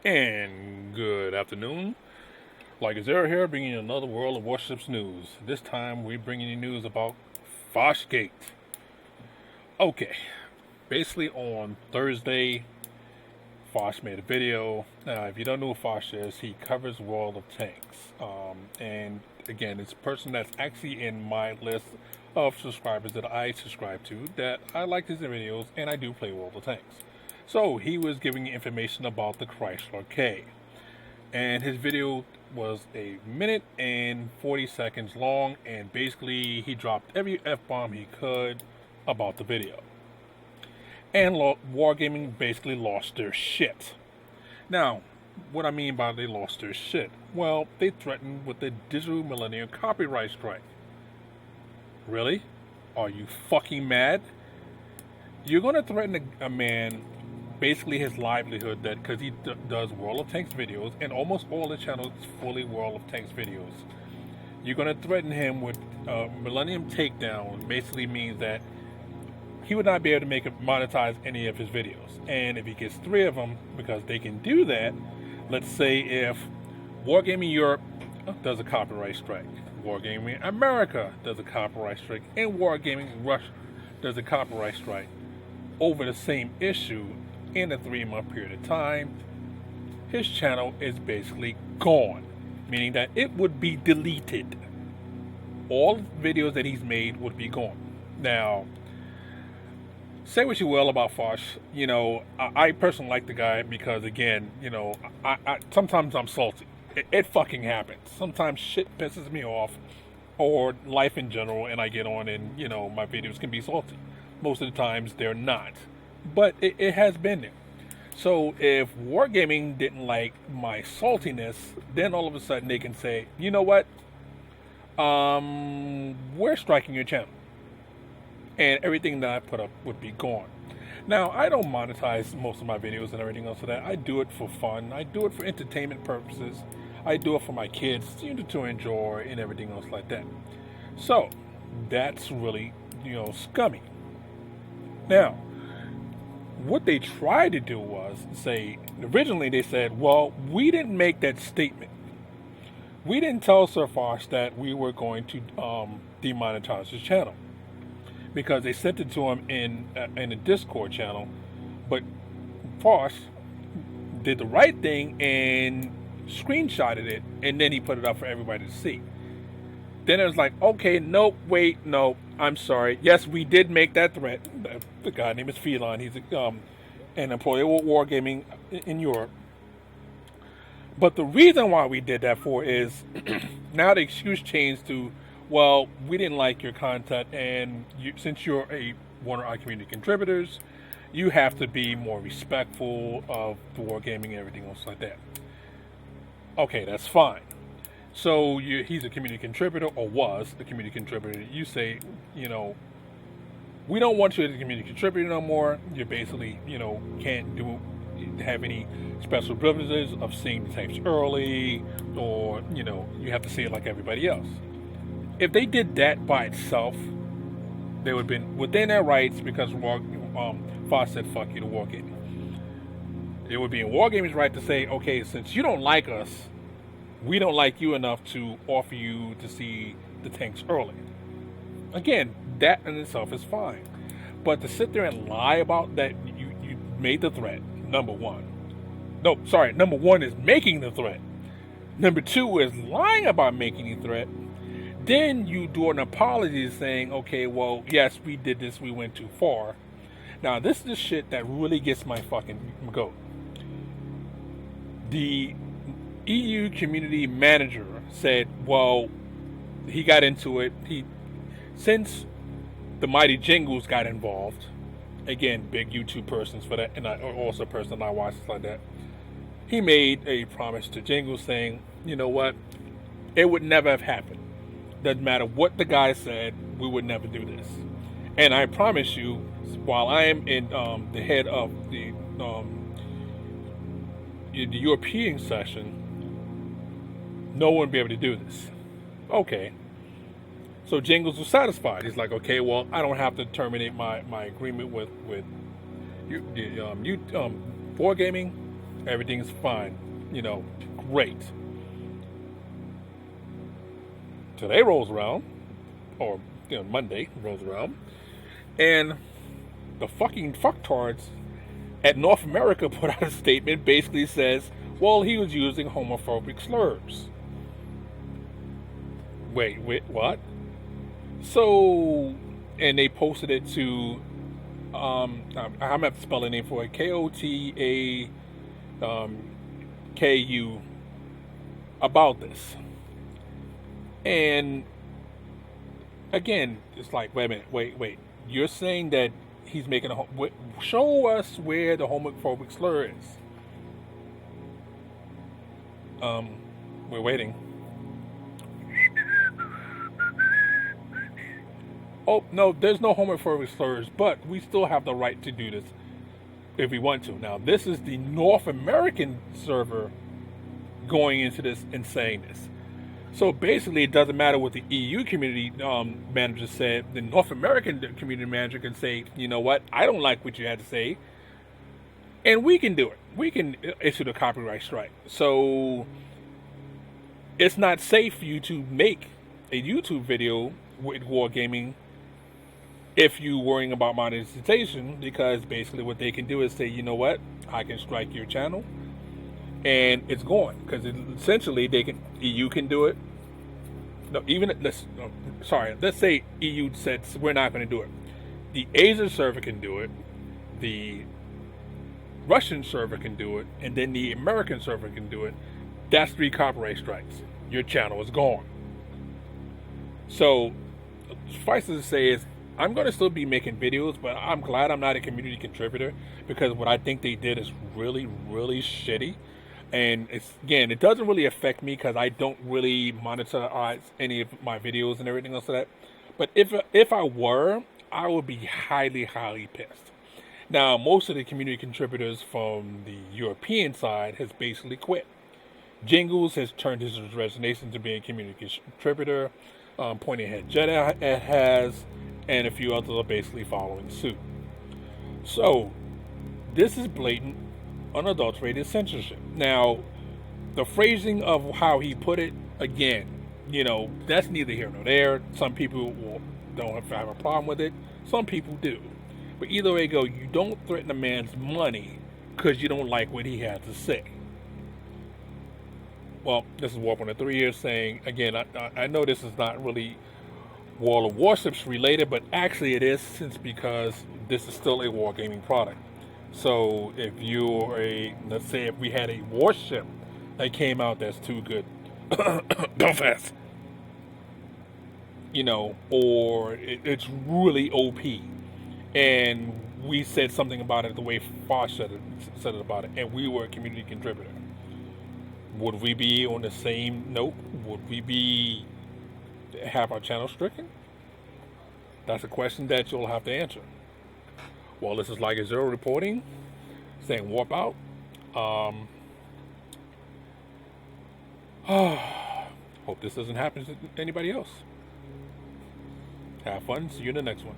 And good afternoon. Like Azera here, bringing you another World of Warships news. This time we're bringing you news about Fochgate. Okay, basically on Thursday, Foch made a video. Now, if you don't know who Foch is, he covers World of Tanks. And again, it's a person that's actually in my list of subscribers that I subscribe to, that I like his videos, and I do play World of Tanks. So he was giving information about the Chrysler K. And his video was a minute and 40 seconds long, and basically he dropped every F-bomb he could about the video. And Wargaming basically lost their shit. Now, what I mean by they lost their shit? Well, they threatened with the Digital Millennium copyright strike. Really? Are you fucking mad? You're going to threaten a man, basically his livelihood, that because he does World of Tanks videos, and almost all the channels is fully World of Tanks videos. You're going to threaten him with Millennium Takedown. Basically means that he would not be able to monetize any of his videos. And if he gets 3 of them, because they can do that, let's say if Wargaming Europe does a copyright strike, Wargaming America does a copyright strike, and Wargaming Russia does a copyright strike over the same issue in a 3-month period of time, his channel is basically gone, meaning that it would be deleted. All videos that he's made would be gone. Now, say what you will about Foch. You know, I personally like the guy because, again, you know, I sometimes I'm salty. It fucking happens. Sometimes shit pisses me off, or life in general, and I get on and, you know, my videos can be salty. Most of the times they're not. But it has been there. So if Wargaming didn't like my saltiness, then all of a sudden they can say, you know what? We're striking your channel. And everything that I put up would be gone. Now, I don't monetize most of my videos and everything else of that. I do it for fun. I do it for entertainment purposes. I do it for my kids, you know, to enjoy and everything else like that. So, that's really, you know, scummy. Now, what they tried to do was say, originally they said, well, we didn't make that statement. We didn't tell Sir Foch that we were going to demonetize his channel, because they sent it to him in a Discord channel. But Foch did the right thing and screenshotted it, and then he put it up for everybody to see. Then it was like, okay, nope, wait, no, I'm sorry. Yes, we did make that threat. The guy name is Felon. He's an employee with Wargaming in Europe. But the reason why we did that for is now the excuse changed to, well, we didn't like your content, and since you're one of our community contributors, you have to be more respectful of the Wargaming and everything else like that. Okay, that's fine. So he's a community contributor, or was a community contributor. You say, you know, we don't want you as a community contributor no more. You basically, you know, can't have any special privileges of seeing the tapes early, or, you know, you have to see it like everybody else. If they did that by itself, they would have been within their rights, because Foch said fuck you to Wargaming. It would be in Wargaming's right to say, okay, since you don't like us, we don't like you enough to offer you to see the tanks early. Again, that in itself is fine. But to sit there and lie about that you made the threat, number one. No, sorry, number one is making the threat. Number 2 is lying about making the threat. Then you do an apology saying, okay, well, yes, we did this, we went too far. Now, this is the shit that really gets my fucking goat. The EU community manager said, well, he got into it. Since the Mighty Jingles got involved, again, big YouTube persons for that, and also a person I watch like that, he made a promise to Jingles saying, you know what, it would never have happened. Doesn't matter what the guy said, we would never do this. And I promise you, while I am in the head of the European session, no one would be able to do this. Okay. So Jingles was satisfied. He's like, okay, well, I don't have to terminate my agreement with Wargaming. Everything's fine. Great. Today rolls around, or Monday rolls around, and the fucking fucktards at North America put out a statement basically says, well, he was using homophobic slurs. Wait, what? So, and they posted it to, I'm gonna have to spell the name for it, KOTAKU, about this. And again, it's like, wait a minute, wait. You're saying that he's making show us where the homophobic slur is. We're waiting. Oh, no, there's no homophobic slurs, but we still have the right to do this if we want to. Now, this is the North American server going into this and saying this. So basically, it doesn't matter what the EU community manager said. The North American community manager can say, you know what, I don't like what you had to say. And we can do it. We can issue the copyright strike. So it's not safe for you to make a YouTube video with wargaming if you're worrying about monetization, because basically what they can do is say, you know what, I can strike your channel and it's gone. Because essentially EU can do it. No, let's say EU said we're not going to do it. The Asian server can do it, the Russian server can do it, and then the American server can do it. That's 3 copyright strikes. Your channel is gone. So suffice to say is, I'm going to still be making videos, but I'm glad I'm not a community contributor, because what I think they did is really, really shitty. And it doesn't really affect me because I don't really monetize any of my videos and everything else like that. But if I were, I would be highly, highly pissed. Now, most of the community contributors from the European side has basically quit. Jingles has turned his resignation to being a community contributor. Pointing Head Jedi has, and a few others are basically following suit. So, this is blatant, unadulterated censorship. Now, the phrasing of how he put it, again, that's neither here nor there. Some people don't have a problem with it. Some people do. But either way go, you don't threaten a man's money because you don't like what he has to say. Well, this is Warp on the 3 years saying, again, I know this is not really World of Warships related, but actually it is, because this is still a wargaming product. So if you're let's say if we had a warship that came out that's too good, Belfast, or it's really OP, and we said something about it the way Foch said it about it, and we were a community contributor, would we be on the same note? Would we have our channel stricken? That's a question that you'll have to answer. Well, this is Like a Zero reporting, saying warp out. Hope this doesn't happen to anybody else. Have fun. See you in the next one.